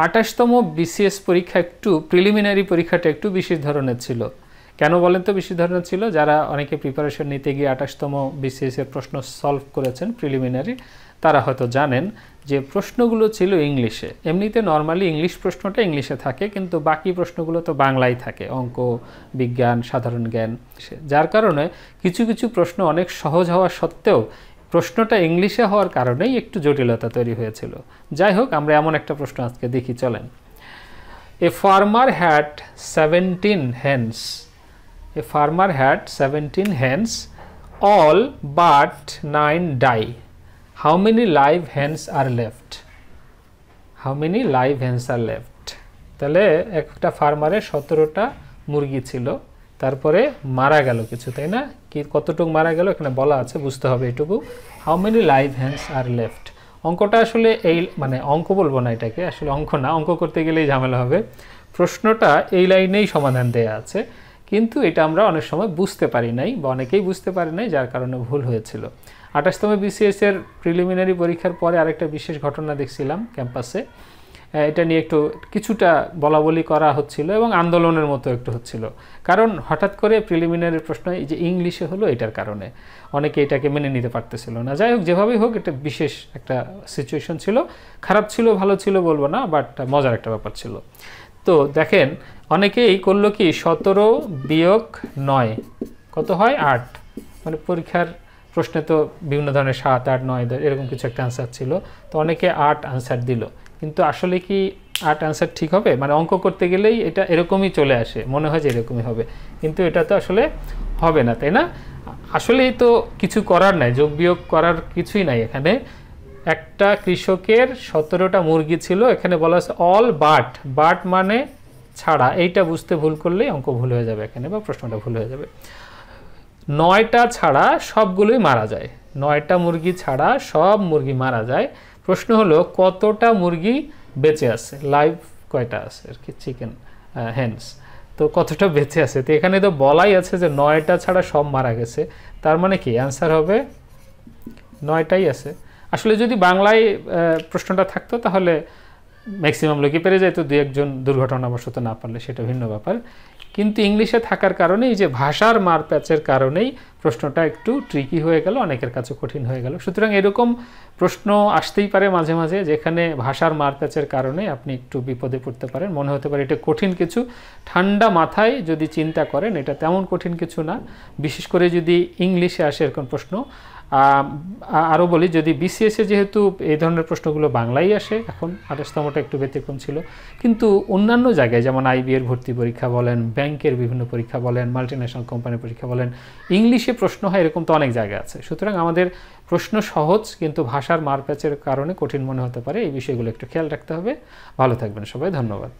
28তম BCS পরীক্ষা একটু preliminary পরীক্ষাটা একটু বিশেষ ধরনের ছিল। কেন বলেন তো বিশেষ ধরনের ছিল? যারা অনেকে প্রিপারেশন নিতে গিয়ে 28তম বিসিএস এর প্রশ্ন সলভ করেছেন প্রিলিমিনারি, তারা হয়তো জানেন যে প্রশ্নগুলো ছিল ইংলিশে। এমনিতে নর্মালি ইংলিশ প্রশ্নটা ইংলিশে থাকে, কিন্তু বাকি প্রশ্নগুলো তো বাংলায় থাকে, অঙ্ক, বিজ্ঞান, সাধারণ জ্ঞান। যার কারণে কিছু কিছু প্রশ্ন অনেক সহজ হওয়া সত্ত্বেও প্রশ্নটা ইংলিশে হওয়ার কারণেই একটু জটিলতা তৈরি হয়েছিল। যাই হোক, আমরা এমন একটা প্রশ্ন আজকে দেখি, চলেন। A farmer had 17 hens. A farmer had 17 hens, all but 9 die. How many live hens are left? How many live hens are left? তাহলে একটা ফার্মারের 17টা মুরগি ছিল, তারপরে মারা গেল কিছু, তাই না? কি কতটুকু মারা গেল এখানে বলা আছে, বুঝতে হবে এটুকু। How many live hens are left. অঙ্কটা আসলে এই মানে অঙ্ক বলবো না, এটাকে আসলে অঙ্ক না, অঙ্ক করতে গেলেই ঝামেলা হবে। প্রশ্নটা এই লাইনেই সমাধান দেয়া আছে, কিন্তু এটা আমরা অনেক সময় বুঝতে পারি নাই, বা অনেকেই বুঝতে পারি নাই, যার কারণে ভুল হয়েছিল। 28তম বিসিএস এর প্রিলিমিনারি পরীক্ষার পরে আরেকটা বিশেষ ঘটনা দেখছিলাম ক্যাম্পাসে। এটা নিয়ে একটু কিছুটা বলাবলি করা হচ্ছিল এবং আন্দোলনের মতো একটু হচ্ছিল, কারণ হঠাৎ করে প্রিলিমিনারি প্রশ্ন এই যে ইংলিশে হলো, এটার কারণে অনেকে এটাকে মেনে নিতে পারতেছিল না। যাই হোক, যেভাবেই হোক, এটা বিশেষ একটা সিচুয়েশন ছিল। খারাপ ছিল, ভালো ছিল বলবো না, বাট মজার একটা ব্যাপার ছিল। তো দেখেন, অনেকেই করলো কি 17 বিয়োগ 9 কত হয়? 8। মানে পরীক্ষার প্রশ্নে তো বিভিন্ন ধরনের 7, 8, 9 এরকম কিছু একটা আনসার ছিল, তো অনেকে 8 আনসার দিল। কিন্তু আসলে কি 8 আনসার ঠিক হবে? মানে অঙ্ক করতে গেলেই এটা এরকমই চলে আসে, মনে হয় যে এরকমই হবে, কিন্তু এটা তো আসলে হবে না, তাই না? আসলেই তো কিছু করার নাই, যোগ বিয়োগ করার কিছুই নাই এখানে। একটা কৃষকের 17টা মুরগি ছিল, এখানে বলা আছে অল বাট, বাট মানে ছাড়া, এইটা বুঝতে ভুল করলেই অঙ্ক ভুল হয়ে যাবে এখানে, বা প্রশ্নটা ভুল হয়ে যাবে। 9টা ছাড়া সবগুলোই মারা যায়, 9টা মুরগি ছাড়া সব মুরগি মারা যায়। প্রশ্ন হলো কতটা মুরগি বেঁচে আছে, লাইভ কয়টা আছে আর কি, চিকেন হেন্স, তো কতটা বেঁচে আছে। তো এখানে তো বলাই আছে যে 9টা ছাড়া সব মারা গেছে, তার মানে কি অ্যান্সার হবে 9টাই আছে। আসলে যদি বাংলায় প্রশ্নটা থাকতো তাহলে ম্যাক্সিমাম লোকই পেরে যায়, তো 2-1 দুর্ঘটনাবশত না পারলে সেটা ভিন্ন ব্যাপার। কিন্তু ইংলিশে থাকার কারণে, এই যে ভাষার মারপ্যাচের কারণেই প্রশ্নটা একটু ট্রিকি হয়ে গেল, অনেকের কাছে কঠিন হয়ে গেল। সুতরাং এরকম প্রশ্ন আসতেই পারে মাঝে মাঝে, যেখানে ভাষার মারপ্যাচের কারণে আপনি একটু বিপদে পড়তে পারেন, মনে হতে পারে এটা কঠিন কিছু। ঠান্ডা মাথায় যদি চিন্তা করেন, এটা তেমন কঠিন কিছু না, বিশেষ করে যদি ইংলিশে আসে এরকম প্রশ্ন। আরও বলি, যদি বিসিএসে যেহেতু এই ধরনের প্রশ্নগুলো বাংলায় আসে, এখন 28তমটা একটু ব্যতিক্রম ছিল, কিন্তু অন্যান্য জায়গায় যেমন আইবিএর ভর্তি পরীক্ষা বলেন, ব্যাংকের বিভিন্ন পরীক্ষা বলেন, মাল্টিন্যাশনাল কোম্পানির পরীক্ষা বলেন, ইংলিশে প্রশ্ন হয়, এরকম তো অনেক জায়গা আছে। সুতরাং আমাদের প্রশ্ন সহজ, কিন্তু ভাষার মারপ্যাচের কারণে কঠিন মনে হতে পারে, এই বিষয়গুলো একটু খেয়াল রাখতে হবে। ভালো থাকবেন সবাই, ধন্যবাদ।